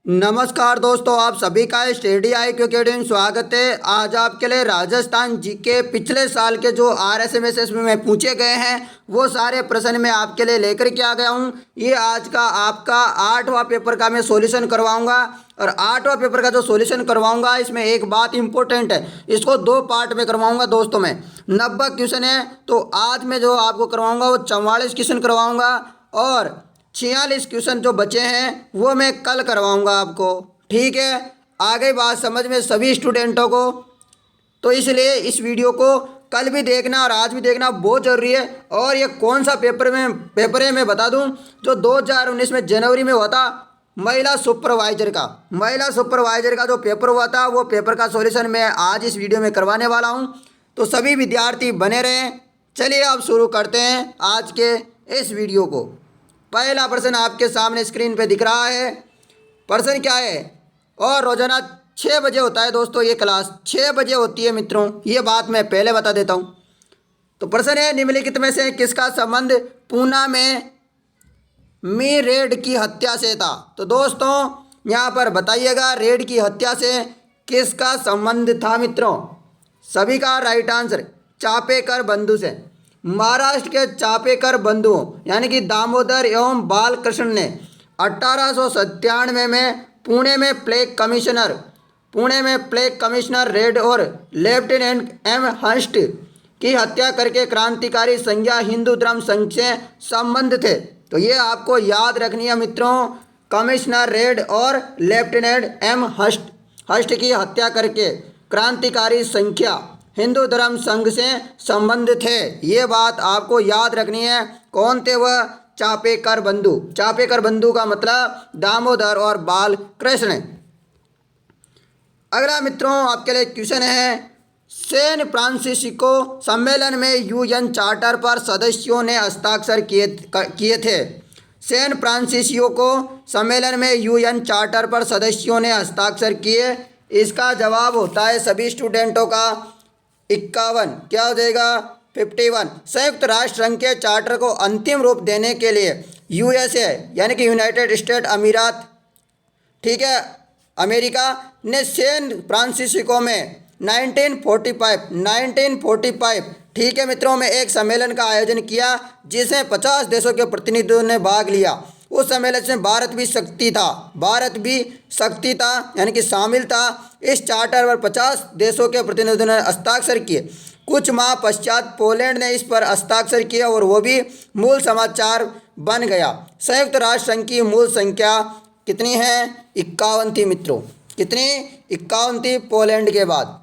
नमस्कार दोस्तों, आप सभी का स्टडी IQ अकेडमी में स्वागत है। आज आपके लिए राजस्थान जीके पिछले साल के जो RSMSS में पूछे गए हैं वो सारे प्रश्न मैं आपके लिए लेकर के आ गया हूँ। ये आज का आपका 8वां पेपर का मैं सॉल्यूशन करवाऊंगा और 8वां पेपर का जो सॉल्यूशन करवाऊंगा इसमें एक बात इंपॉर्टेंट है, इसको 2 पार्ट में करवाऊंगा दोस्तों। मैं 90 क्वेश्चन है तो आज मैं जो आपको करवाऊँगा वो 44 क्वेश्चन करवाऊँगा और 46 क्वेश्चन जो बचे हैं वो मैं कल करवाऊंगा आपको। ठीक है, आ गई बात समझ में सभी स्टूडेंटों को? तो इसलिए इस वीडियो को कल भी देखना और आज भी देखना बहुत ज़रूरी है। और ये कौन सा पेपर है मैं बता दूं, जो 2019 में जनवरी में हुआ था, महिला सुपरवाइजर का जो पेपर हुआ था वो पेपर का सॉल्यूशन मैं आज इस वीडियो में करवाने वाला हूं। तो सभी विद्यार्थी बने रहें। चलिए अब शुरू करते हैं आज के इस वीडियो को। पहला प्रश्न आपके सामने स्क्रीन पे दिख रहा है। प्रश्न क्या है? और रोजाना 6 बजे होता है दोस्तों, ये क्लास 6 बजे होती है मित्रों, ये बात मैं पहले बता देता हूँ। तो प्रश्न है, निम्नलिखित में से किसका संबंध पूना में मी रेड की हत्या से था? तो दोस्तों यहाँ पर बताइएगा, रेड की हत्या से किसका संबंध था मित्रों? सभी का राइट आंसर चापेकर बंधु से। महाराष्ट्र के चापेकर बंधुओं यानी कि दामोदर एवं बालकृष्ण ने 1897 में पुणे में प्लेग कमिश्नर रेड और लेफ्टिनेंट एम हंस्ट की हत्या करके क्रांतिकारी संज्ञा हिंदू धर्म संघ से संबंध थे। तो ये आपको याद रखनी है मित्रों, कमिश्नर रेड और लेफ्टिनेंट एम हंस्ट की हत्या करके क्रांतिकारी संख्या हिंदू धर्म संघ से संबंध थे। ये बात आपको याद रखनी है। कौन थे वह? चापेकर बंधु। चापेकर बंधु का मतलब दामोदर और बाल कृष्ण। अगला मित्रों आपके लिए क्वेश्चन है, सैन फ्रांसिस्को सम्मेलन में UN चार्टर पर सदस्यों ने हस्ताक्षर किए थे। सैन फ्रांसिस्को सम्मेलन में UN चार्टर पर सदस्यों ने हस्ताक्षर किए। इसका जवाब होता है सभी स्टूडेंटों का 51। क्या हो जाएगा? 51। संयुक्त राष्ट्र संघ के चार्टर को अंतिम रूप देने के लिए USA यानी कि यूनाइटेड स्टेट अमीरात, ठीक है, अमेरिका ने सैन फ्रांसिस्को में 1945 ठीक है मित्रों में एक सम्मेलन का आयोजन किया जिसमें 50 देशों के प्रतिनिधियों ने भाग लिया। उस सम्मेलन में भारत भी शक्ति था यानी कि शामिल था। इस चार्टर पर 50 देशों के प्रतिनिधियों ने हस्ताक्षर किए। कुछ माह पश्चात पोलैंड ने इस पर हस्ताक्षर किया और वो भी मूल समाचार बन गया। संयुक्त राष्ट्र संघ की मूल संख्या कितनी है? 51 थी मित्रों। कितनी? 51 थी पोलैंड के बाद।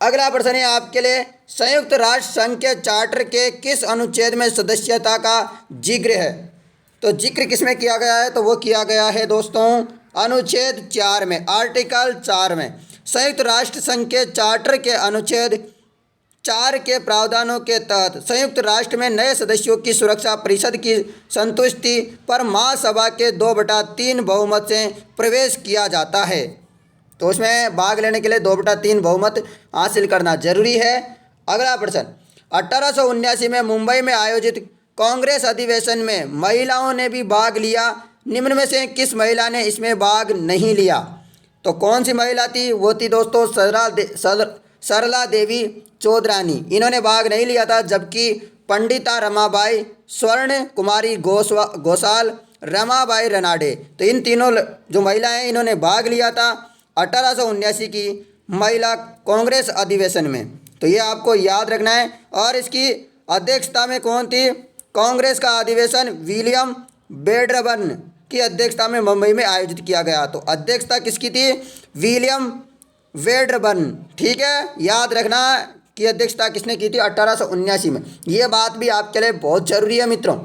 अगला प्रश्न है आपके लिए, संयुक्त राष्ट्र संघ के चार्टर के किस अनुच्छेद में सदस्यता का जिक्र है? तो जिक्र किस में किया गया है? तो वो किया गया है दोस्तों अनुच्छेद 4 में, आर्टिकल 4 में। संयुक्त राष्ट्र संघ के चार्टर के अनुच्छेद 4 के प्रावधानों के तहत संयुक्त राष्ट्र में नए सदस्यों की सुरक्षा परिषद की संतुष्टि पर महासभा के 2/3 बहुमत से प्रवेश किया जाता है। तो उसमें भाग लेने के लिए 2/3 बहुमत हासिल करना जरूरी है। अगला प्रश्न, 1879 में मुंबई में आयोजित कांग्रेस अधिवेशन में महिलाओं ने भी भाग लिया। निम्न में से किस महिला ने इसमें भाग नहीं लिया? तो कौन सी महिला थी? वो थी दोस्तों सरला देवी चौधरानी। इन्होंने भाग नहीं लिया था, जबकि पंडिता रमाबाई, स्वर्ण कुमारी घोषाल, रमाबाई रनाडे, तो इन तीनों जो महिलाएं हैं इन्होंने भाग लिया था 1879 की महिला कांग्रेस अधिवेशन में। तो ये आपको याद रखना है। और इसकी अध्यक्षता में कौन थी? कांग्रेस का अधिवेशन विलियम वेडरबर्न की अध्यक्षता में मुंबई में आयोजित किया गया। तो अध्यक्षता किसकी थी? William Wedderburn. ठीक है, याद रखना कि अध्यक्षता किसने की थी 1879 में। ये बात भी आपके लिए बहुत जरूरी है मित्रों।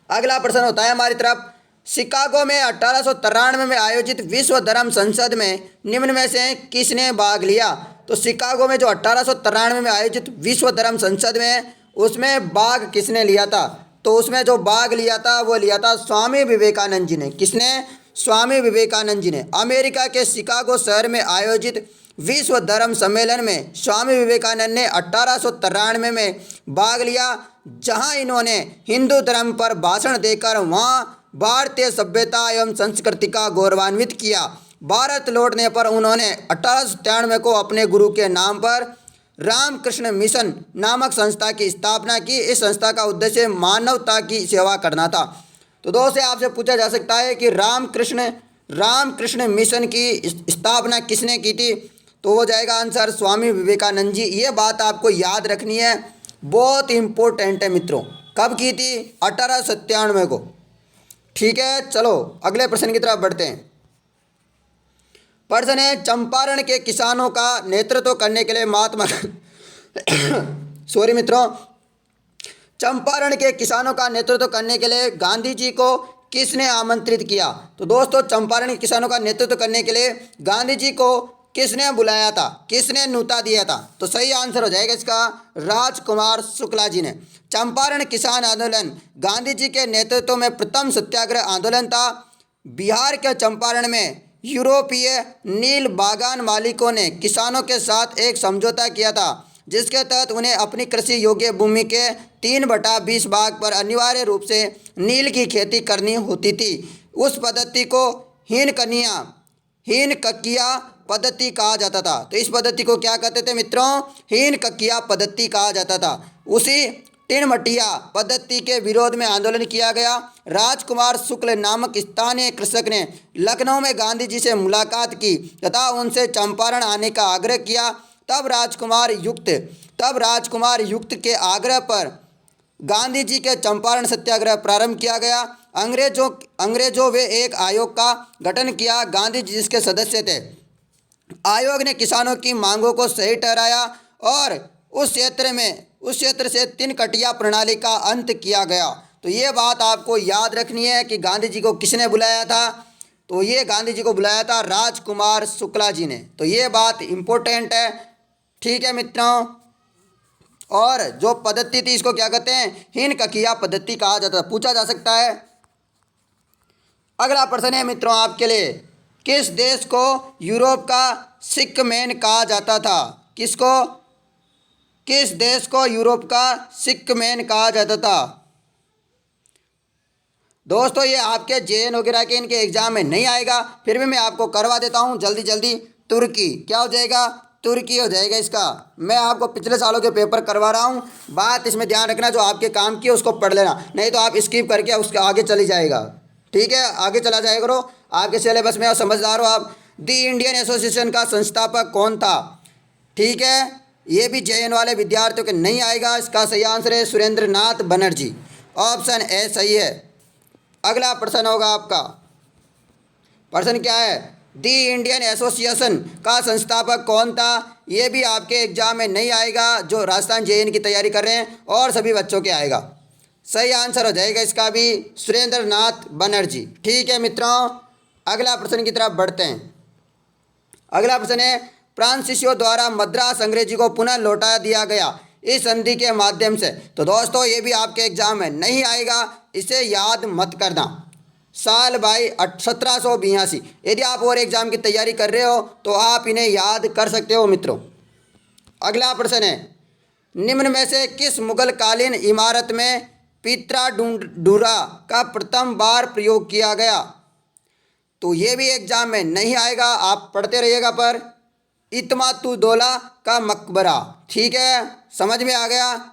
अगला प्रश्न होता है हमारी तरफ, शिकागो में 1893 में आयोजित विश्व धर्म संसद में निम्न में से किसने भाग लिया? तो शिकागो में जो 1893 में आयोजित विश्व धर्म संसद में उसमें भाग किसने लिया था? तो उसमें जो भाग लिया था वो लिया था स्वामी विवेकानंद जी ने। किसने? स्वामी विवेकानंद जी ने। अमेरिका के शिकागो शहर में आयोजित विश्व धर्म सम्मेलन में स्वामी विवेकानंद ने 1893 में भाग लिया, जहां इन्होंने हिंदू धर्म पर भाषण देकर वहां भारतीय सभ्यता एवं संस्कृति का गौरवान्वित किया। भारत लौटने पर उन्होंने 1897 को अपने गुरु के नाम पर रामकृष्ण मिशन नामक संस्था की स्थापना की। इस संस्था का उद्देश्य मानवता की सेवा करना था। तो दोस्तों आपसे पूछा जा सकता है कि रामकृष्ण मिशन की स्थापना किसने की थी? तो हो जाएगा आंसर स्वामी विवेकानंद जी। ये बात आपको याद रखनी है, बहुत इंपॉर्टेंट है मित्रों। कब की थी? 1897 को। ठीक है, चलो अगले प्रश्न की तरफ बढ़ते हैं। प्रश्न है, चंपारण के किसानों का नेतृत्व करने के लिए महात्मा सॉरी मित्रों, चंपारण के किसानों का नेतृत्व करने के लिए गांधी जी को किसने आमंत्रित किया? तो दोस्तों चंपारण के किसानों का नेतृत्व करने के लिए गांधी जी को किसने बुलाया था, किसने न्योता दिया था? तो सही आंसर हो जाएगा इसका राजकुमार शुक्ला जी ने। चंपारण किसान आंदोलन गांधी जी के नेतृत्व में प्रथम सत्याग्रह आंदोलन था। बिहार के चंपारण में यूरोपीय नील बागान मालिकों ने किसानों के साथ एक समझौता किया था, जिसके तहत उन्हें अपनी कृषि योग्य भूमि के 3/20 भाग पर अनिवार्य रूप से नील की खेती करनी होती थी। उस पद्धति को हीनककिया पद्धति कहा जाता था। तो इस पद्धति को क्या कहते थे मित्रों? हीनककिया पद्धति कहा जाता था। उसी टिनमटिया पद्धति के विरोध में आंदोलन किया गया। राजकुमार शुक्ल नामक स्थानीय कृषक ने लखनऊ में गांधी जी से मुलाकात की तथा उनसे चंपारण आने का आग्रह किया। तब राजकुमार युक्त के आग्रह पर गांधी जी के चंपारण सत्याग्रह प्रारंभ किया गया। अंग्रेजों वे एक आयोग का गठन किया। गांधी जी जिसके सदस्य थे। आयोग ने किसानों की मांगों को सही ठहराया और उस क्षेत्र से 3 कटिया प्रणाली का अंत किया गया। तो ये बात आपको याद रखनी है कि गांधी जी को किसने बुलाया था? तो ये गांधी जी को बुलाया था राजकुमार शुक्ला जी ने। तो ये बात इम्पोर्टेंट है। ठीक है मित्रों, और जो पद्धति थी इसको क्या कहते हैं? हीनककिया पद्धति कहा जाता है। पूछा जा सकता है। अगला प्रश्न है मित्रों आपके लिए, किस देश को यूरोप का सिक्कमैन कहा जाता था? किस देश को यूरोप का सिक्कमैन कहा जाता था? दोस्तों ये आपके जेएन वगैरह के इनके एग्जाम में नहीं आएगा, फिर भी मैं आपको करवा देता हूँ जल्दी। तुर्की क्या हो जाएगा? तुर्की हो जाएगा इसका। मैं आपको पिछले सालों के पेपर करवा रहा हूँ। बात इसमें ध्यान रखना, जो आपके काम की उसको पढ़ लेना, नहीं तो आप स्किप करके उसके आगे चली जाएगा। ठीक है, आगे चला जाएगा करो, आपके सिलेबस में। और समझदार हो आप। दी इंडियन एसोसिएशन का संस्थापक कौन था? ठीक है, ये भी जेएन वाले विद्यार्थियों के नहीं आएगा। इसका सही आंसर है सुरेंद्र नाथ बनर्जी। ऑप्शन ए सही है। अगला प्रश्न होगा आपका। प्रश्न क्या है? दी इंडियन एसोसिएशन का संस्थापक कौन था? ये भी आपके एग्जाम में नहीं आएगा, जो राजस्थान जेएन की तैयारी कर रहे हैं और सभी बच्चों के आएगा। सही आंसर हो जाएगा इसका भी सुरेंद्र नाथ बनर्जी। ठीक है मित्रों, अगला प्रश्न की तरफ बढ़ते हैं। अगला प्रश्न है, फ्रांसीसियों द्वारा मद्रास अंग्रेजी को पुनः लौटा दिया गया इस संधि के माध्यम से। तो दोस्तों ये भी आपके एग्जाम में नहीं आएगा, इसे याद मत करना। साल भाई 1782। यदि आप और एग्जाम की तैयारी कर रहे हो तो आप इन्हें याद कर सकते हो मित्रों। अगला प्रश्न है, निम्न में से किस मुगल कालीन इमारत में पित्राडूरा का प्रथम बार प्रयोग किया गया? तो ये भी एग्जाम में नहीं आएगा, आप पढ़ते रहिएगा। पर इत्मातुदौला का मकबरा। ठीक है, समझ में आ गया।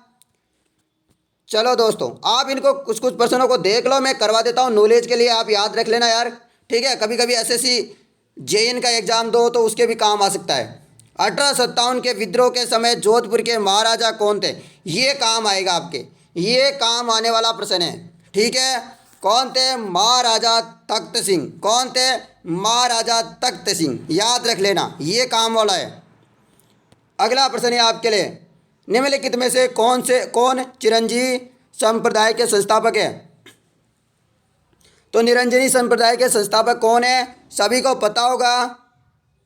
चलो दोस्तों, आप इनको कुछ प्रश्नों को देख लो, मैं करवा देता हूँ नॉलेज के लिए, आप याद रख लेना यार। ठीक है, कभी कभी एसएससी जेएन का एग्जाम दो तो उसके भी काम आ सकता है। 1857 के विद्रोह के समय जोधपुर के महाराजा कौन थे? ये काम आएगा आपके, ये काम आने वाला प्रश्न है। ठीक है, कौन थे? महाराजा तख्त सिंह। कौन थे? महाराजा तख्त सिंह, याद रख लेना, ये काम वाला है। अगला प्रश्न है आपके लिए, निम्नलिखित में से कौन चिरंजीवी संप्रदाय के संस्थापक है? तो निरंजनी संप्रदाय के संस्थापक कौन है? सभी को पता होगा।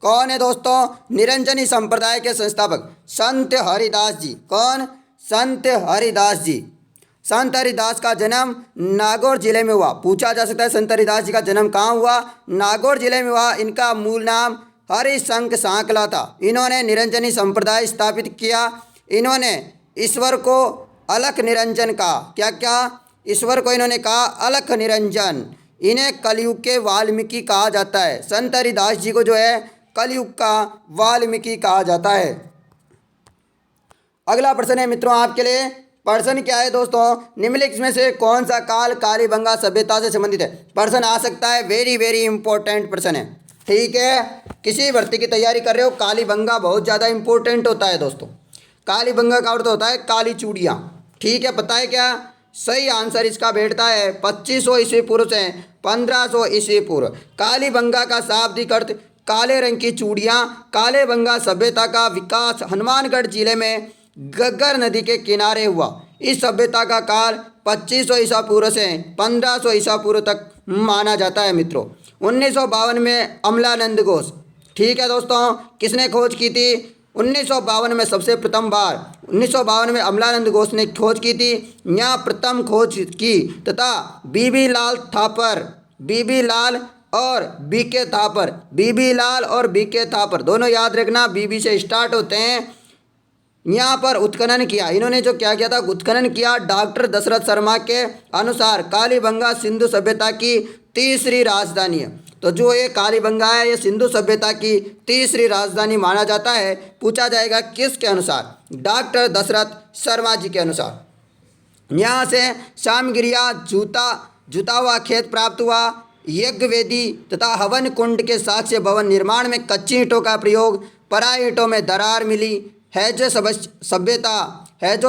कौन है दोस्तों निरंजनी संप्रदाय के संस्थापक? संत हरिदास जी। कौन? संत हरिदास जी। संत हरिदास का जन्म नागौर जिले में हुआ। पूछा जा सकता है संत हरिदास जी का जन्म कहाँ हुआ? नागौर जिले में हुआ। इनका मूल नाम हरिशंक सांकला था। इन्होंने निरंजनी संप्रदाय स्थापित किया। इन्होंने ईश्वर को अलख निरंजन कहा। क्या ईश्वर को इन्होंने कहा अलख निरंजन। इन्हें कलयुग के वाल्मीकि कहा जाता है। संत हरिदास जी को जो है कलयुग का वाल्मीकि कहा जाता है। अगला प्रश्न है मित्रों आपके लिए। प्रश्न क्या है दोस्तों, निम्नलिखित में से कौन सा काल कालीबंगा सभ्यता से संबंधित है। प्रश्न आ सकता है, वेरी वेरी इंपॉर्टेंट प्रश्न है। ठीक है, किसी भर्ती की तैयारी कर रहे हो, कालीबंगा बहुत ज़्यादा इंपॉर्टेंट होता है दोस्तों। कालीबंगा का अर्थ होता है काली चूड़ियाँ। ठीक है, पता है क्या सही आंसर इसका बैठता है 2500 ईस्वी पूर्व से 1500 ईस्वी पूर्व। कालीबंगा का शाब्दिक अर्थ काले रंग की चूड़ियाँ। कालीबंगा सभ्यता का विकास हनुमानगढ़ जिले में घग्गर नदी के किनारे हुआ। इस सभ्यता का काल 2500 ईसा पूर्व से 1500 ईसा पूर्व तक माना जाता है मित्रों। 1952 में अमलानंद घोष, ठीक है दोस्तों, किसने खोज की थी 1952 में सबसे प्रथम बार 1952 में अमलानंद घोष ने खोज की थी। यहाँ प्रथम खोज की तथा बीबी लाल थापर, बीबी लाल और बीके थापर, बीबी लाल और बीके थापर दोनों याद रखना, बीबी से स्टार्ट होते हैं। यहाँ पर उत्खनन किया, इन्होंने जो क्या किया था उत्खनन किया। डॉक्टर दशरथ शर्मा के अनुसार कालीबंगा सिंधु सभ्यता की तीसरी राजधानी है। तो जो ये कालीबंगा है ये सिंधु सभ्यता की तीसरी राजधानी माना जाता है। पूछा जाएगा किसके अनुसार, डॉक्टर दशरथ शर्मा जी के अनुसार। यहाँ से सामगिरिया जुता हुआ खेत प्राप्त हुआ। यज्ञ वेदी तथा हवन कुंड के साक्ष्य भवन निर्माण में कच्ची ईंटों का प्रयोग, पराई ईंटों में दरार मिली है। जो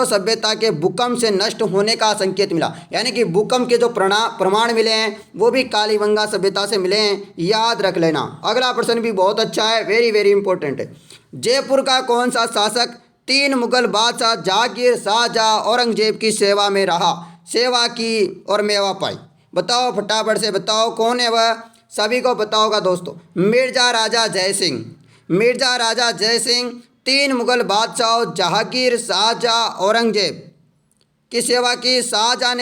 सभ्यता के भूकंप से नष्ट होने का संकेत मिला, यानी कि भूकंप के जो प्रमाण मिले हैं वो भी कालीबंगा सभ्यता से मिले हैं, याद रख लेना। अगला प्रश्न भी बहुत अच्छा है, वेरी वेरी इंपॉर्टेंट है। जयपुर का कौन सा शासक 3 मुगल बादशाह जहांगीर, शाहजहां, औरंगजेब की सेवा में रहा, सेवा की और मेवा पाई। बताओ फटाफट से बताओ कौन है वह, सभी को पता होगा दोस्तों। मिर्जा राजा जय सिंह, मिर्जा राजा जय सिंह 3 मुगल बादशाहों जहांगीर, शाहजहां, औरंगजेब की सेवा की। शाहजहां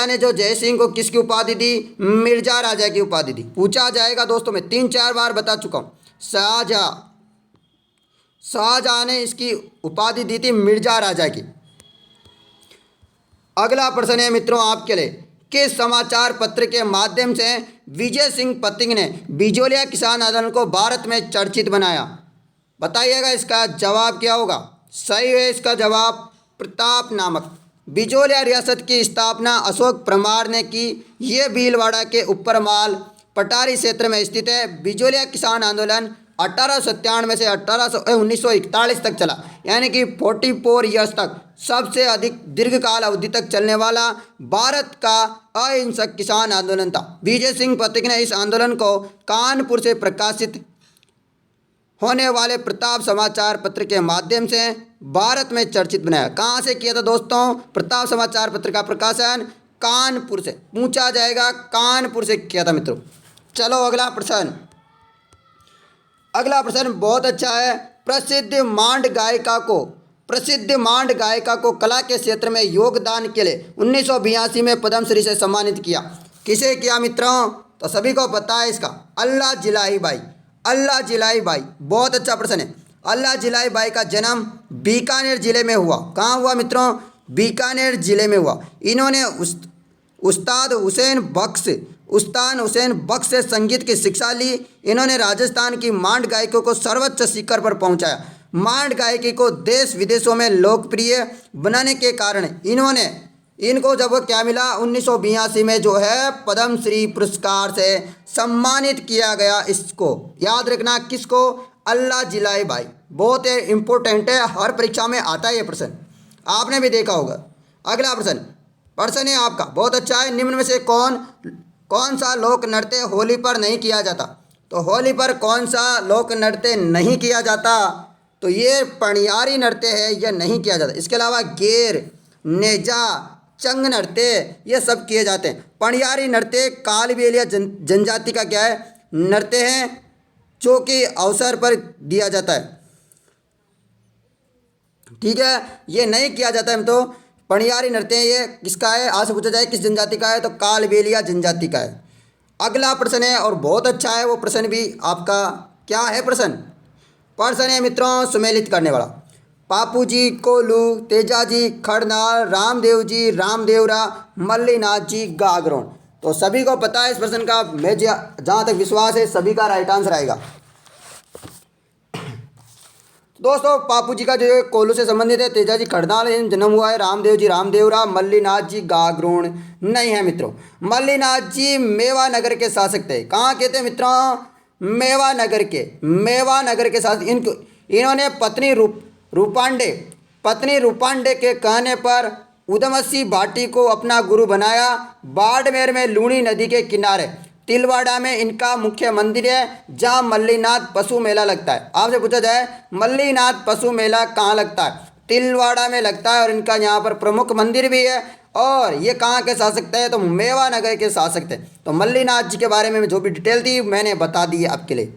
ने जो जय सिंह को किसकी उपाधि दी, मिर्जा राजा की उपाधि दी। पूछा जाएगा दोस्तों, मैं 3-4 बार बता चुका हूँ। शाहजहां ने इसकी उपाधि दी थी मिर्जा राजा की। अगला प्रश्न है मित्रों आपके लिए, किस समाचार पत्र के माध्यम से विजय सिंह पतिंग ने बिजोलिया किसान आंदोलन को भारत में चर्चित बनाया। बताइएगा इसका जवाब क्या होगा। सही है इसका जवाब प्रताप नामक। बिजोलिया रियासत की स्थापना अशोक परमार ने की। ये भीलवाड़ा के ऊपरमाल पटारी क्षेत्र में स्थित है। बिजोलिया किसान आंदोलन 1897 से 1941 तक चला, यानी कि 44 ईयर्स तक सबसे अधिक दीर्घकाल अवधि तक चलने वाला भारत का अहिंसक किसान आंदोलन था। विजय सिंह पथिक ने इस आंदोलन को कानपुर से प्रकाशित होने वाले प्रताप समाचार पत्र के माध्यम से भारत में चर्चित बनाया। कहाँ से किया था दोस्तों, प्रताप समाचार पत्र का प्रकाशन कानपुर से। पूछा जाएगा कानपुर से किया था मित्रों। चलो अगला प्रश्न, अगला प्रश्न बहुत अच्छा है। प्रसिद्ध मांड गायिका को कला के क्षेत्र में योगदान के लिए 1982 में पद्मश्री से सम्मानित किया। किसे किया मित्रों, तो सभी को पता है इसका, अल्लाह जिलाई बाई। अल्लाह जिलाई बाई, बहुत अच्छा प्रश्न है। अल्लाह जिलाई बाई का जन्म बीकानेर जिले में हुआ। कहाँ हुआ मित्रों, बीकानेर जिले में हुआ। इन्होंने उस्ताद हुसैन बख्श से संगीत की शिक्षा ली। इन्होंने राजस्थान की मांड गायकों को सर्वोच्च शिखर पर पहुंचाया। मांड गायकी को देश विदेशों में लोकप्रिय बनाने के कारण इनको जब क्या मिला 1982 में जो है पद्मश्री पुरस्कार से सम्मानित किया गया। इसको याद रखना, किसको, अल्लाह जिलाई बाई। बहुत इंपॉर्टेंट है, हर परीक्षा में आता है ये प्रश्न, आपने भी देखा होगा। अगला प्रश्न है आपका बहुत अच्छा है। निम्न में से कौन सा लोक नृत्य होली पर नहीं किया जाता। तो होली पर कौन सा लोक नृत्य नहीं किया जाता, तो ये पणियारी नृत्य है, यह नहीं किया जाता। इसके अलावा गेर, नेजा, चंग नृत्य ये सब किए जाते हैं। पणियारी नृत्य कालबेलिया जनजाति का क्या है, नृत्य है, जो कि अवसर पर दिया जाता है। ठीक है, ये नहीं किया जाता है। तो पणियारी नृत्य ये किसका है, आज से पूछा जाए किस जनजाति का है, तो कालबेलिया जनजाति का है। अगला प्रश्न है और बहुत अच्छा है, वो प्रश्न भी आपका क्या है, प्रश्न है मित्रों सुमेलित करने वाला। पापू जी, कोलू, तेजाजी, खड़नाल, रामदेव जी, रामदेवरा, मल्लीनाथ जी, गागरोन। तो सभी को पता है इस प्रश्न का, मैं जहाँ तक विश्वास है सभी का राइट आंसर आएगा। दोस्तों पापू जी का जो है कोल्लू से संबंधित है। तेजा जी खड़दाल जन्म हुआ है। रामदेव जी रामदेवरा। मल्लीनाथ जी गागरोण नहीं है मित्रों। मल्लीनाथ जी मेवा नगर के शासक थे। कहाँ के थे मित्रों? मेवा नगर के शासक। इन्होंने पत्नी रूपांडे के कहने पर उदमसी भाटी को अपना गुरु बनाया। बाड़मेर में लूणी नदी के किनारे तिलवाड़ा में इनका मुख्य मंदिर है, जहाँ मल्लीनाथ पशु मेला लगता है। आपसे पूछा जाए मल्लीनाथ पशु मेला कहाँ लगता है? तिलवाड़ा में लगता है। और इनका यहाँ पर प्रमुख मंदिर भी है। और ये कहाँ के शासक थे? तो मेवा नगर के शासक थे। तो मल्लीनाथ जी के बारे में जो भी डिटेल थी मैंने बता दी है आपके लिए।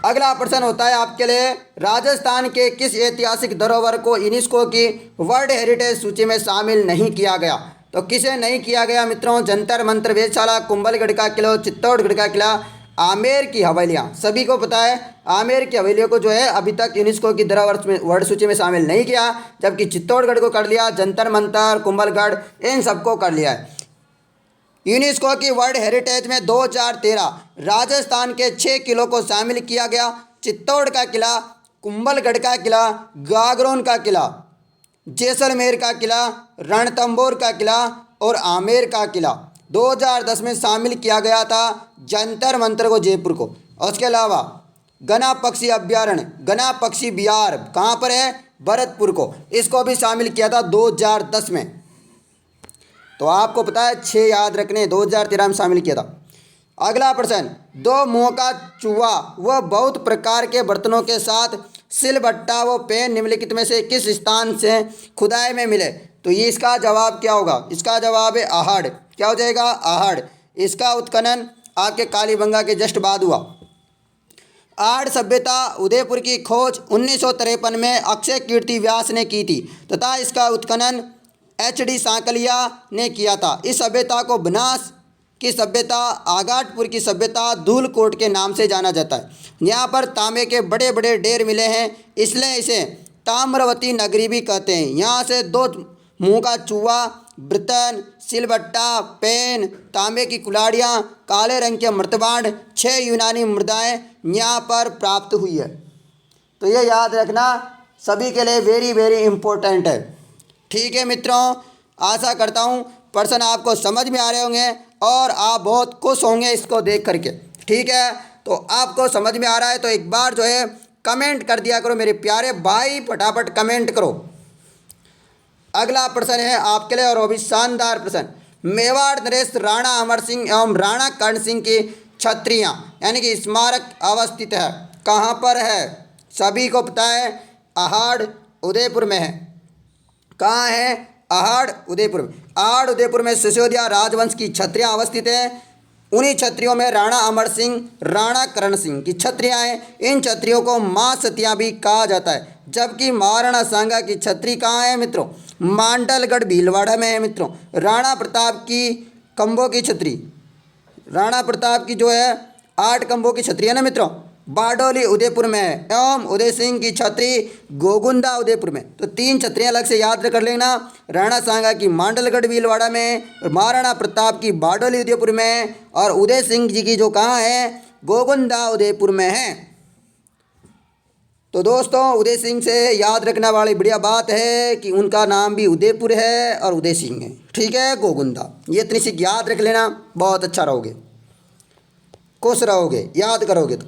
अगला प्रश्न होता है आपके लिए, राजस्थान के किस ऐतिहासिक धरोहर को यूनेस्को की वर्ल्ड हेरिटेज सूची में शामिल नहीं किया गया? तो किसे नहीं किया गया मित्रों? जंतर मंतर, वेधशाला, कुंभलगढ़ का किला, चित्तौड़गढ़ का किला, आमेर की हवेलियाँ। सभी को पता है आमेर की हवेलियों को जो है अभी तक यूनेस्को की धरोहर में वर्ल्ड सूची में शामिल नहीं किया, जबकि चित्तौड़गढ़ को कर लिया, जंतर मंतर, कुंभलगढ़, इन सबको कर लिया है। यूनेस्को की वर्ल्ड हेरिटेज में 2013 राजस्थान के 6 किलों को शामिल किया गया। चित्तौड़ का किला, कुंभलगढ़ का किला, गागरोन का किला, जैसलमेर का किला, रणथंभौर का किला और आमेर का किला 2010 में शामिल किया गया था। जंतर मंतर को जयपुर को। उसके अलावा गना पक्षी अभ्यारण्य, गना पक्षी बिहार कहाँ पर है? भरतपुर को। इसको भी शामिल किया था 2010 में। तो आपको पता है 6 याद रखने, 2013 में शामिल किया था। अगला प्रश्न, 2 मुँह का चूहा व बहुत प्रकार के बर्तनों के साथ सिलबट्टा व पेन निम्नलिखित में से किस स्थान से खुदाई में मिले? तो ये इसका जवाब क्या होगा? इसका जवाब है आहड़। क्या हो जाएगा? आहड़। इसका उत्खनन आपके कालीबंगा के जस्ट बाद हुआ। आहड़ सभ्यता उदयपुर की खोज 1953 में अक्षय कीर्ति व्यास ने की थी तथा इसका उत्खनन HD सांकलिया ने किया था। इस सभ्यता को बनास की सभ्यता, आगाटपुर की सभ्यता, धूलकोट के नाम से जाना जाता है। यहाँ पर तांबे के बड़े बड़े ढेर मिले हैं, इसलिए इसे ताम्रवती नगरी भी कहते हैं। यहाँ से 2 मुँह का चूहा, बर्तन, सिलबट्टा, पेन, तांबे की कुल्हाड़ियाँ, काले रंग के मर्तबान, 6 यूनानी मुद्राएं यहाँ पर प्राप्त हुई है। तो ये याद रखना सभी के लिए वेरी वेरी इम्पोर्टेंट है। ठीक है मित्रों, आशा करता हूँ प्रश्न आपको समझ में आ रहे होंगे और आप बहुत खुश होंगे इसको देख करके। ठीक है, तो आपको समझ में आ रहा है तो एक बार जो है कमेंट कर दिया करो मेरे प्यारे भाई, फटाफट कमेंट करो। अगला प्रश्न है आपके लिए और वो भी शानदार प्रश्न। मेवाड़ नरेश राणा अमर सिंह एवं राणा कर्ण सिंह की छत्रियाँ यानी कि स्मारक अवस्थित है, कहाँ पर है? सभी को पता है आहड़ उदयपुर में है। कहाँ है? आहड़ उदयपुर में। आहड़ उदयपुर में सिसोदिया राजवंश की छत्रियाँ अवस्थित हैं। उन्हीं छत्रियों में राणा अमर सिंह, राणा करण सिंह की छत्रियाँ हैं। इन छत्रियों को माँ सतियाँ भी कहा जाता है। जबकि महाराणा सांगा की छत्री कहाँ है मित्रों? मांडलगढ़ भीलवाड़ा में है मित्रों। राणा प्रताप की कंबों की छत्री, राणा प्रताप की जो है 8 कंबों की छत्री है ना मित्रों, बारडोली उदयपुर में है। एवं उदय सिंह की छत्री गोगुंदा उदयपुर में। तो 3 छत्रियाँ अलग से याद कर लेना। राणा सांगा की मांडलगढ़ भीलवाड़ा में, महाराणा प्रताप की बारडोली उदयपुर में और उदय सिंह जी की जो कहाँ है? गोगुंदा उदयपुर में है। तो दोस्तों उदय सिंह से याद रखने वाली बढ़िया बात है कि उनका नाम भी उदयपुर है और उदय सिंह है। ठीक है, गोगुंदा। ये इतनी सी याद रख लेना, बहुत अच्छा रहोगे, खुश रहोगे, याद करोगे तो।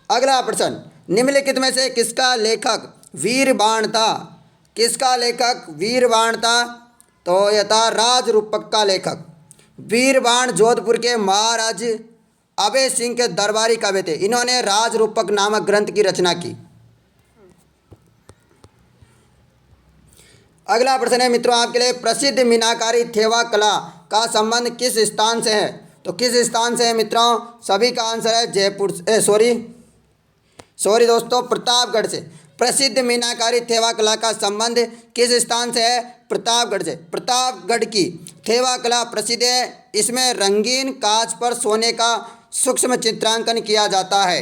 अगला प्रश्न, निम्नलिखित में से किसका लेखक वीरबाण था? किसका लेखक वीरबाण था? तो यह था राज रूपक का लेखक। वीरबाण जोधपुर के महाराज अभय सिंह के दरबारी कवि थे। इन्होंने राज रूपक नामक ग्रंथ की रचना की। अगला प्रश्न है मित्रों आपके लिए, प्रसिद्ध मीनाकारी थेवा कला का संबंध किस स्थान से है? तो किस स्थान से है मित्रों? सभी का आंसर है जयपुर सॉरी दोस्तों, प्रतापगढ़ से। प्रसिद्ध मीनाकारी थेवा कला का संबंध किस स्थान से है? प्रतापगढ़ से। प्रतापगढ़ की थेवा कला प्रसिद्ध है। इसमें रंगीन कांच पर सोने का सूक्ष्म चित्रांकन किया जाता है।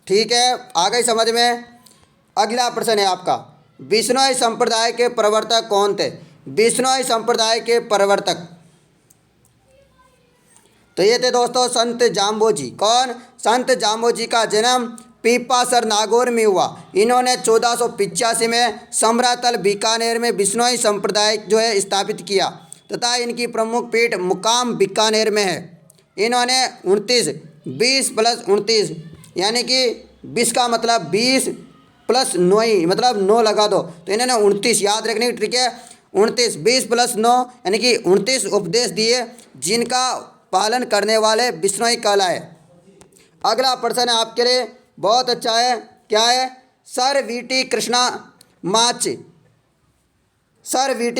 ठीक है, आ गई समझ में। अगला प्रश्न है आपका, बिश्नोई संप्रदाय के प्रवर्तक कौन थे? बिश्नोई संप्रदाय के प्रवर्तक तो ये थे दोस्तों संत जाम्बोजी। कौन? संत जाम्बोजी का जन्म पीपासर नागौर में हुआ। इन्होंने 1485 में समरातल बीकानेर में बिश्नोई संप्रदाय जो है स्थापित किया तथा इनकी प्रमुख पीठ मुकाम बीकानेर में है। इन्होंने 29 20 + 29 यानी कि 20 का मतलब 20 + 9 मतलब 9 लगा दो, तो इन्होंने 29 याद रखने की ट्रिक है। 29 20 + 9 यानी कि 29 उपदेश दिए जिनका पालन करने वाले बिश्नोई कहलाए। अगला प्रश्न है आपके लिए, बहुत अच्छा है। क्या है? सर वीटी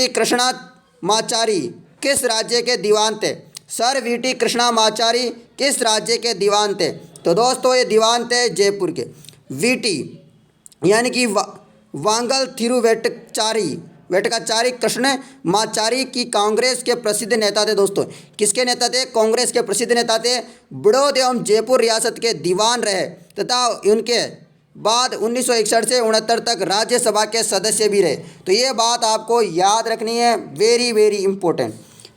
कृष्णामाचारी किस राज्य के दीवान थे? सर वीटी कृष्णामाचारी किस राज्य के दीवान थे? तो दोस्तों ये दीवान थे जयपुर के। वीटी यानी कि वांगल वेटकाचारी कृष्णमाचारी की कांग्रेस के प्रसिद्ध नेता थे। दोस्तों किसके नेता थे? कांग्रेस के प्रसिद्ध नेता थे। बड़ौद एवं जयपुर रियासत के दीवान रहे तथा उनके बाद 1961 से 69 तक राज्यसभा के सदस्य भी रहे। तो ये बात आपको याद रखनी है, वेरी वेरी इंपॉर्टेंट।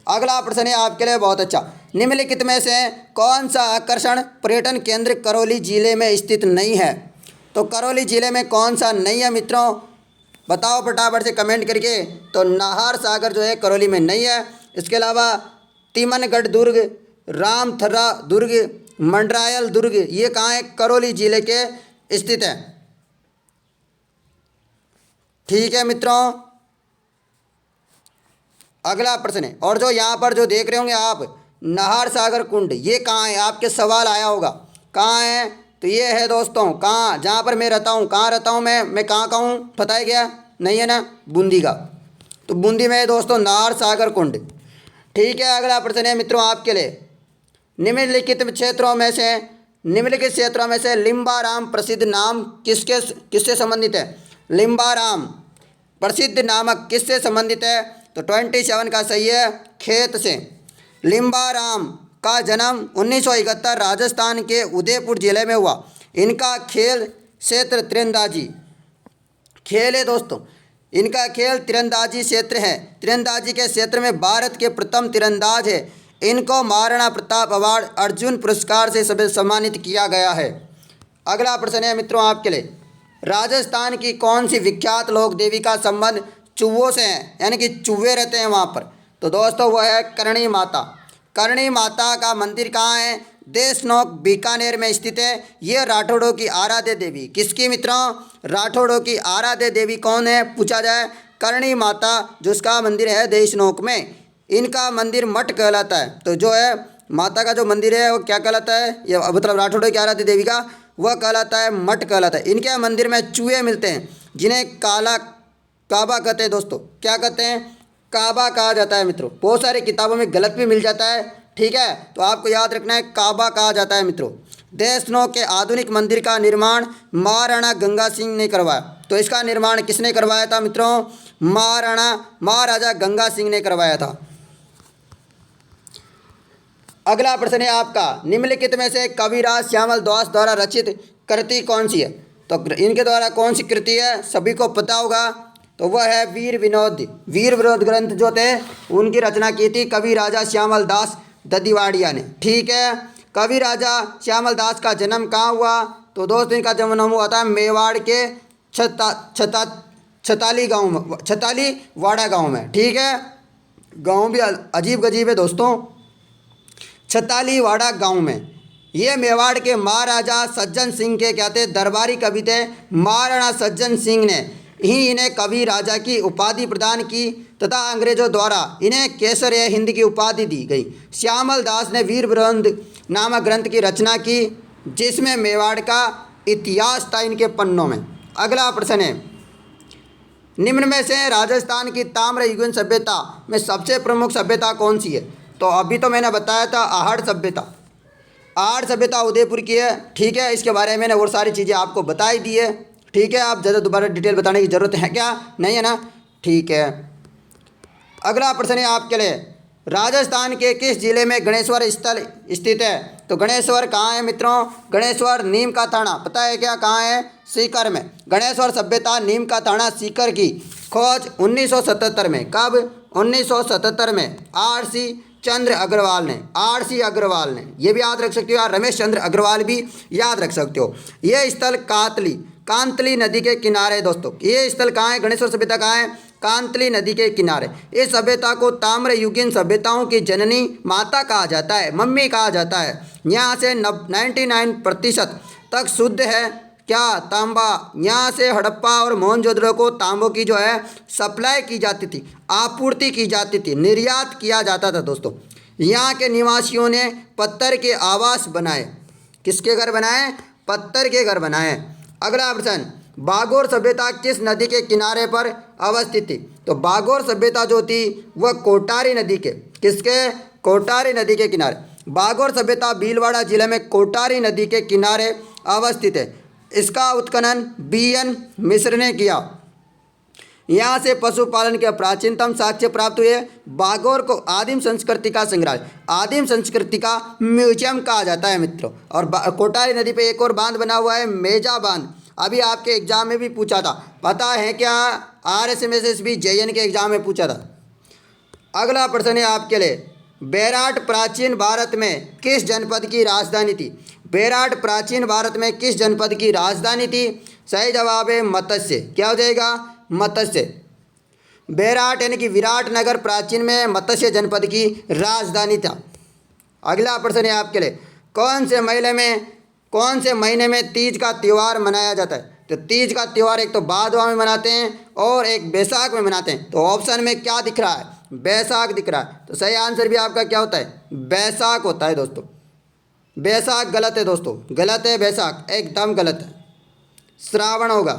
अगला प्रश्न है आपके लिए, बहुत अच्छा। निम्नलिखित में से कौन सा आकर्षण पर्यटन केंद्र करौली जिले में स्थित नहीं है? तो करौली जिले में कौन सा नहीं है मित्रों? बताओ फटाफट से कमेंट करके। तो नाहर सागर जो है करौली में नहीं है। इसके अलावा तिमनगढ़ दुर्ग, रामथरा दुर्ग, मंडरायल दुर्ग ये कहाँ है? करौली जिले के स्थित है। ठीक है मित्रों, अगला प्रश्न है, और जो यहाँ पर जो देख रहे होंगे आप नाहर सागर कुंड, ये कहाँ है? आपके सवाल आया होगा कहाँ है? तो ये है दोस्तों कहाँ? जहाँ पर मैं रहता हूँ। कहाँ रहता हूँ मैं कहाँ का हूँ पता है क्या? नहीं है ना? बूंदी का। तो बूंदी में है दोस्तों नाहर सागर कुंड। ठीक है, अगला प्रश्न है मित्रों आपके लिए, निम्नलिखित क्षेत्रों में से लिम्बाराम प्रसिद्ध नाम किससे संबंधित है? लिम्बाराम प्रसिद्ध नामक किससे संबंधित है? तो 27 का सही है, खेत से। लिम्बाराम का जन्म 1971 राजस्थान के उदयपुर जिले में हुआ। इनका खेल क्षेत्र तीरंदाजी खेल है दोस्तों। इनका खेल तीरंदाजी क्षेत्र है। तीरंदाजी के क्षेत्र में भारत के प्रथम तीरंदाज है। इनको महाराणा प्रताप अवार्ड, अर्जुन पुरस्कार से सम्मानित किया गया है। अगला प्रश्न है मित्रों आपके लिए, राजस्थान की कौन सी विख्यात लोक देवी का संबंध चूहों से है? यानी कि चूहे रहते हैं वहाँ पर। तो दोस्तों वह है करणी माता। करणी माता का मंदिर कहाँ है? देशनोक बीकानेर में स्थित है। ये राठौड़ों की आराध्य देवी। किसकी मित्रों? राठौड़ों की आराध्य देवी कौन है पूछा जाए? करणी माता, जिसका मंदिर है देशनोक में। इनका मंदिर मठ कहलाता है। तो जो है माता का जो मंदिर है वो क्या कहलाता है? ये मतलब राठौड़ों की आराध्य देवी का वह कहलाता है मठ कहलाता है। इनके मंदिर में चूहे मिलते हैं जिन्हें काबा कहते हैं। दोस्तों क्या कहते हैं? काबा कहा जाता है मित्रों। बहुत सारी किताबों में गलत भी मिल जाता है, ठीक है, तो आपको याद रखना है काबा कहा जाता है मित्रों। देशनोक के आधुनिक मंदिर का निर्माण महाराणा गंगा सिंह ने करवाया। तो इसका निर्माण किसने करवाया था मित्रों? महाराजा गंगा सिंह ने करवाया था। अगला प्रश्न है आपका, निम्नलिखित में से कविराज श्यामल दास द्वारा रचित कृति कौन सी है? तो इनके द्वारा कौन सी कृति है सभी को पता होगा, तो वह है वीर विनोद ग्रंथ जो थे उनकी रचना की थी कवि राजा श्यामल दास ददीवाड़िया ने। ठीक है, कवि राजा श्यामल दास का जन्म कहाँ हुआ? तो दोस्तों इनका जन्म हुआ था मेवाड़ के छताली वाड़ा गाँव में। ठीक है, गाँव भी अजीब गजीब है दोस्तों, छताली वाड़ा गाँव में। ये मेवाड़ के महाराजा सज्जन सिंह के क्या थे? दरबारी कवि थे। महाराणा सज्जन सिंह ने ही इन्हें कवि राजा की उपाधि प्रदान की तथा अंग्रेजों द्वारा इन्हें केसर ए हिंद की उपाधि दी गई। श्यामल दास ने वीर विनोद नामक ग्रंथ की रचना की जिसमें मेवाड़ का इतिहास था इनके पन्नों में। अगला प्रश्न है, निम्न में से राजस्थान की ताम्र युगीन सभ्यता में सबसे प्रमुख सभ्यता कौन सी है? तो अभी तो मैंने बताया था आहड़ सभ्यता उदयपुर की है। ठीक है, इसके बारे में मैंने और सारी चीज़ें आपको बता ही दी है। ठीक है, आप ज़्यादा दोबारा डिटेल बताने की ज़रूरत है क्या? नहीं है ना? ठीक है, अगला प्रश्न है आपके लिए, राजस्थान के किस जिले में गणेश्वर स्थल स्थित है? तो गणेश्वर कहाँ है मित्रों? गणेश्वर नीम का थाना, पता है क्या कहाँ है? सीकर में। गणेश्वर सभ्यता नीम का थाना सीकर की खोज 1977 में। कब? 1977 में। आरसी चंद्र अग्रवाल ने, RC अग्रवाल ने, ये भी याद रख सकते हो यार, रमेश चंद्र अग्रवाल भी याद रख सकते हो। ये स्थल कांतली नदी के किनारे दोस्तों, ये स्थल कहाँ है, गणेश्वर सभ्यता कहाँ है, कांतली नदी के किनारे। इस सभ्यता को ताम्रयुगीन सभ्यताओं की जननी माता कहा जाता है, मम्मी कहा जाता है। यहाँ से 99% तक शुद्ध है क्या, तांबा। यहाँ से हड़प्पा और मोहनजोदड़ो को तांबों की जो है सप्लाई की जाती थी, आपूर्ति की जाती थी, निर्यात किया जाता था दोस्तों। यहाँ के निवासियों ने पत्थर के आवास बनाए। किसके घर बनाए, पत्थर के घर बनाए। अगला प्रश्न, बागोर सभ्यता किस नदी के किनारे पर अवस्थित थी। तो बागोर सभ्यता जो थी वह कोटारी नदी के, किसके, कोटारी नदी के किनारे। बागोर सभ्यता भीलवाड़ा जिले में कोटारी नदी के किनारे अवस्थित है। इसका उत्खनन BN मिश्र ने किया। यहाँ से पशुपालन के प्राचीनतम साक्ष्य प्राप्त हुए। बागोर को आदिम संस्कृति का संग्रहालय, आदिम संस्कृति का म्यूजियम कहा जाता है मित्रों। और कोटारी नदी पे एक और बांध बना हुआ है, मेजा बांध। अभी आपके एग्जाम में भी पूछा था, पता है क्या, RSMSB JN के एग्जाम में पूछा था। अगला प्रश्न है आपके लिए, बेराट प्राचीन भारत में किस जनपद की राजधानी थी। बेराट प्राचीन भारत में किस जनपद की राजधानी थी। सही जवाब है मत्स्य। क्या हो जाएगा, मत्स्य। बेराट यानी कि विराट नगर प्राचीन में मत्स्य जनपद की राजधानी था। अगला प्रश्न है आपके लिए, कौन से महीने में तीज का त्यौहार मनाया जाता है। तो तीज का त्यौहार एक तो भादवा में मनाते हैं और एक बैसाख में मनाते हैं। तो ऑप्शन में क्या दिख रहा है, बैसाख दिख रहा है। तो सही आंसर भी आपका क्या होता है, बैसाख होता है दोस्तों। बैसाख गलत है दोस्तों, गलत है, बैसाख एकदम गलत है, श्रावण होगा।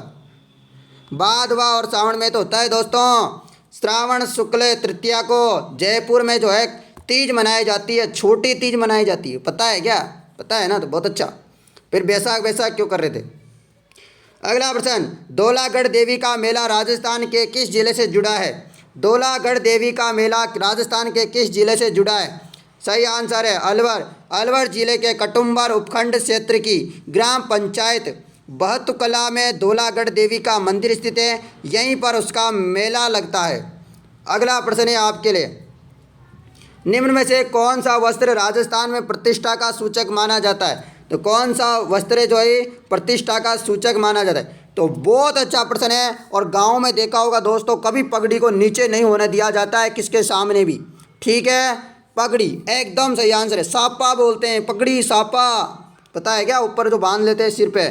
भादवा और श्रावण में तो होता है दोस्तों। श्रावण शुक्ल तृतीया को जयपुर में जो है तीज मनाई जाती है, छोटी तीज मनाई जाती है, पता है क्या, पता है ना, तो बहुत अच्छा। फिर बैसाख क्यों कर रहे थे। अगला प्रश्न, धौलागढ़ देवी का मेला राजस्थान के किस जिले से जुड़ा है। धौलागढ़ देवी का मेला राजस्थान के किस जिले से जुड़ा है। सही आंसर है अलवर। अलवर जिले के कटुम्बर उपखंड क्षेत्र की ग्राम पंचायत बहतुकला में धौलागढ़ देवी का मंदिर स्थित है, यहीं पर उसका मेला लगता है। अगला प्रश्न है आपके लिए, निम्न में से कौन सा वस्त्र राजस्थान में प्रतिष्ठा का सूचक माना जाता है। तो कौन सा वस्त्र जो है प्रतिष्ठा का सूचक माना जाता है। तो बहुत अच्छा प्रश्न है। और गांव में देखा होगा दोस्तों, कभी पगड़ी को नीचे नहीं होने दिया जाता है, किसके सामने भी, ठीक है, पगड़ी एकदम सही आंसर है। सापा बोलते हैं, पगड़ी सापा, पता है क्या, ऊपर जो बांध लेते हैं सिर पे,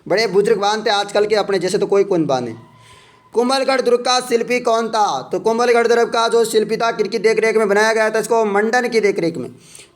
बड़े बुजुर्ग बांधते हैं, आजकल के अपने जैसे तो कोई कौन बांधे। कुंभलगढ़ दुर्ग का शिल्पी कौन था। तो कुंभलगढ़ दुर्ग का जो शिल्पी था किसकी देखरेख में बनाया गया था, इसको मंडन की देखरेख में।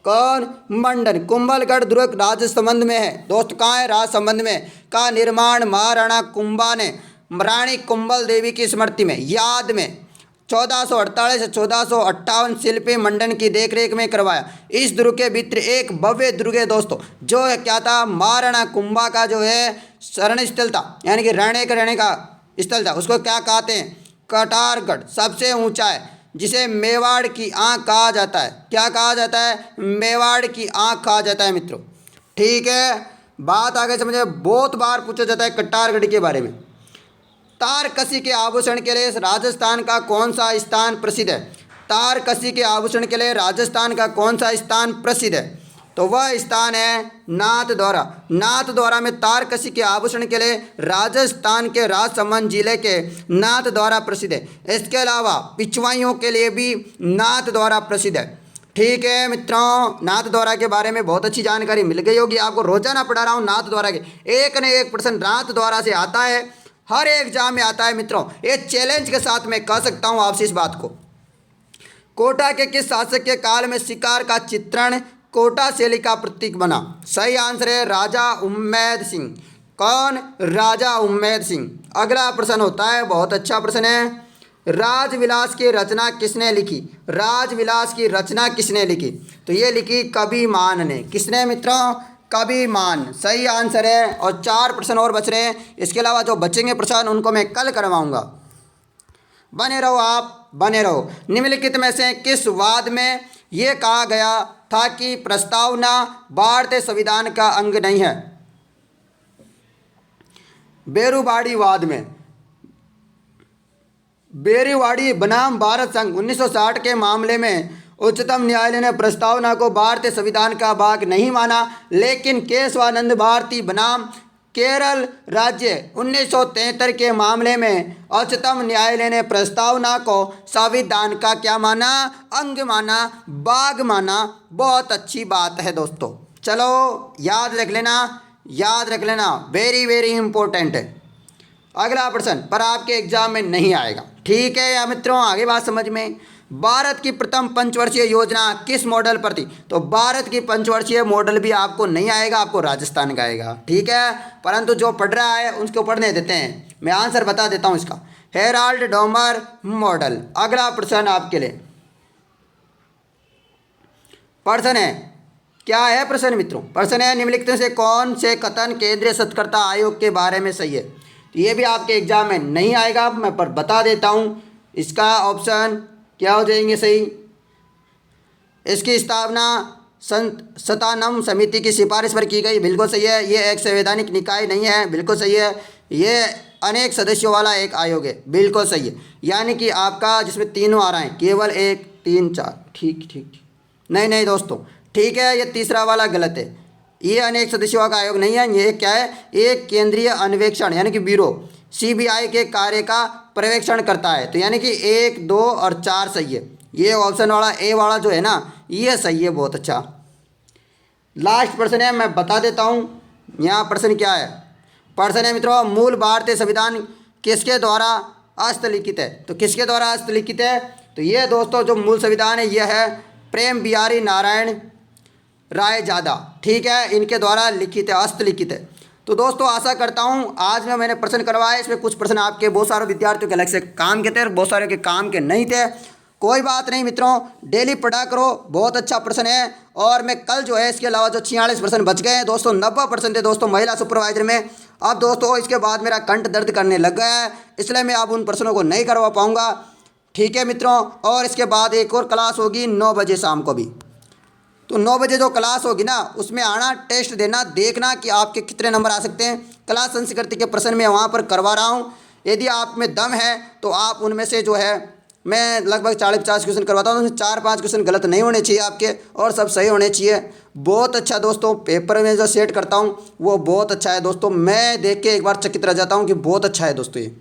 कौन, मंडन। कुंभलगढ़ दुर्ग राजसमंद में है दोस्त, कहाँ है, राजसमंद में। का निर्माण महाराणा कुंभा ने रानी कुंभल देवी की स्मृति में, याद में 1448 से 1458 शिल्पी मंडन की देखरेख में करवाया। इस दुर्ग के भीतर एक भव्य दुर्ग है दोस्तों, जो है क्या था, महाराणा कुंभा का जो है शरण स्थल था, यानी कि रहने का स्थल था। उसको क्या कहते हैं, कटारगढ़, सबसे ऊंचा है, जिसे मेवाड़ की आंख कहा जाता है। क्या कहा जाता है, मेवाड़ की आंख कहा जाता है मित्रों, ठीक है। बात आगे समझे, बहुत बार पूछा जाता है कटारगढ़ के बारे में। तारकसी के आभूषण के लिए राजस्थान का कौन सा स्थान प्रसिद्ध है। तारकसी के आभूषण के लिए राजस्थान का कौन सा स्थान प्रसिद्ध है। तो वह स्थान है नाथद्वारा। नाथद्वारा में तारकसी के आभूषण के लिए राजस्थान के राजसमंद जिले के नाथद्वारा प्रसिद्ध है। इसके अलावा पिछवाइयों के लिए भी नाथद्वारा प्रसिद्ध है, ठीक है मित्रों। नाथद्वारा के बारे में बहुत अच्छी जानकारी मिल गई होगी आपको, रोजाना पढ़ा रहा हूँ नाथद्वारा के, एक न एक प्रश्न नाथद्वारा से आता है, हर एक एग्जाम में आता है मित्रों। ये चैलेंज के साथ मैं कह सकता हूँ आपसे इस बात को। कोटा के किस शासक के काल में शिकार का चित्रण कोटा शैली का प्रतीक बना। सही आंसर है राजा उम्मेद सिंह। कौन, राजा उम्मेद सिंह। अगला प्रश्न होता है, बहुत अच्छा प्रश्न है, राजविलास की रचना किसने लिखी। राजविलास की रचना किसने लिखी। तो ये लिखी कवि मान ने। किसने मित्रों, कवि मान। सही आंसर है। और 4 प्रश्न और बच रहे हैं, इसके अलावा जो बचेंगे प्रश्न उनको मैं कल करवाऊंगा। बने रहो आप, बने रहो। निम्नलिखित में से किस वाद में ये कहा गया था कि प्रस्तावना भारतीय संविधान का अंग नहीं है। बेरुवाड़ी वाद में, बेरुवाड़ी बनाम भारत संघ 1960 के मामले में उच्चतम न्यायालय ने प्रस्तावना को भारतीय संविधान का भाग नहीं माना, लेकिन केशवानंद भारती बनाम केरल राज्य 1973 के मामले में उच्चतम न्यायालय ने प्रस्तावना को संविधान का क्या माना? अंग माना, भाग माना। बहुत अच्छी बात है दोस्तों, चलो याद रख लेना, याद रख लेना, वेरी वेरी इंपॉर्टेंट है। अगला प्रश्न पर आपके एग्जाम में नहीं आएगा, ठीक है या मित्रों? आगे बात समझ में। भारत की प्रथम पंचवर्षीय योजना किस मॉडल पर थी? तो भारत की पंचवर्षीय मॉडल भी आपको नहीं आएगा, आपको राजस्थान का आएगा, ठीक है? परंतु जो पढ़ रहा है उसको पढ़ने देते हैं, मैं आंसर बता देता हूं इसका, हेराल्ड डोमर मॉडल। अगला प्रश्न आपके लिए प्रश्न है, क्या है प्रश्न मित्रों? प्रश्न है, निम्नलिखित में से कौन से कथन केंद्रीय सत्कर्ता आयोग के बारे में सही है? तो ये भी आपके एग्जाम में नहीं आएगा, मैं पर बता देता हूँ। इसका ऑप्शन क्या हो जाएंगे सही? इसकी स्थापना सतानम समिति की सिफारिश पर की गई, बिल्कुल सही है। ये एक संवैधानिक निकाय नहीं है, बिल्कुल सही है। ये अनेक सदस्यों वाला एक आयोग है, बिल्कुल सही है। यानी कि आपका जिसमें तीनों आ रहे हैं, केवल 1 3 4, ठीक ठीक ठीक, नहीं नहीं दोस्तों, ठीक है, ये तीसरा वाला गलत है। ये अनेक सदस्यों का आयोग नहीं है, ये क्या है? एक केंद्रीय अन्वेषण यानी कि ब्यूरो सीबीआई के कार्य का पर्यवेक्षण करता है। तो यानी कि 1 2 और 4 सही है। ये ऑप्शन वाला ए वाला जो है ना, ये सही है, बहुत अच्छा। लास्ट प्रश्न है, मैं बता देता हूँ यहाँ प्रश्न क्या है। प्रश्न है मित्रों, मूल भारतीय संविधान किसके द्वारा हस्तलिखित है? तो किसके द्वारा हस्तलिखित है? तो ये दोस्तों जो मूल संविधान है, यह है प्रेम बिहारी नारायण राय ज़्यादा, ठीक है, इनके द्वारा लिखित है, हस्तलिखित है। तो दोस्तों आशा करता हूँ आज में मैंने प्रश्न करवाए, इसमें कुछ प्रश्न आपके बहुत सारे विद्यार्थियों के अलग से काम के थे और बहुत सारे के काम के नहीं थे। कोई बात नहीं मित्रों, डेली पढ़ा करो, बहुत अच्छा प्रश्न है। और मैं कल जो है इसके अलावा जो 46 प्रश्न बच गए हैं दोस्तों, 90% थे दोस्तों महिला सुपरवाइजर में। अब दोस्तों इसके बाद मेरा कंठ दर्द करने लग गया है, इसलिए मैं अब उन प्रश्नों को नहीं करवा पाऊँगा, ठीक है मित्रों। और इसके बाद एक और क्लास होगी 9 बजे शाम को भी। तो 9 बजे जो क्लास होगी ना, उसमें आना, टेस्ट देना, देखना कि आपके कितने नंबर आ सकते हैं। क्लास संस्कृति के प्रश्न मैं वहाँ पर करवा रहा हूँ। यदि आप में दम है तो आप उनमें से जो है, मैं लगभग 40-50 क्वेश्चन करवाता हूँ, उसमें 4-5 क्वेश्चन गलत नहीं होने चाहिए आपके, और सब सही होने चाहिए। बहुत अच्छा दोस्तों, पेपर में जो सेट करता हूँ वो बहुत अच्छा है दोस्तों, मैं देख के एक बार चकित रह जाता हूँ कि बहुत अच्छा है दोस्तों ये,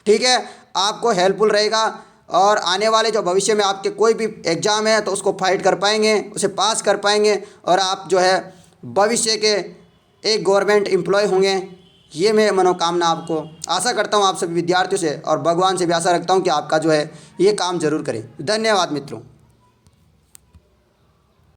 ठीक है। आपको हेल्पफुल रहेगा और आने वाले जो भविष्य में आपके कोई भी एग्ज़ाम है तो उसको फाइट कर पाएंगे, उसे पास कर पाएंगे, और आप जो है भविष्य के एक गवर्नमेंट एम्प्लॉय होंगे। ये मैं मनोकामना आपको आशा करता हूँ आप सभी विद्यार्थियों से, और भगवान से भी आशा रखता हूँ कि आपका जो है ये काम ज़रूर करें। धन्यवाद मित्रों।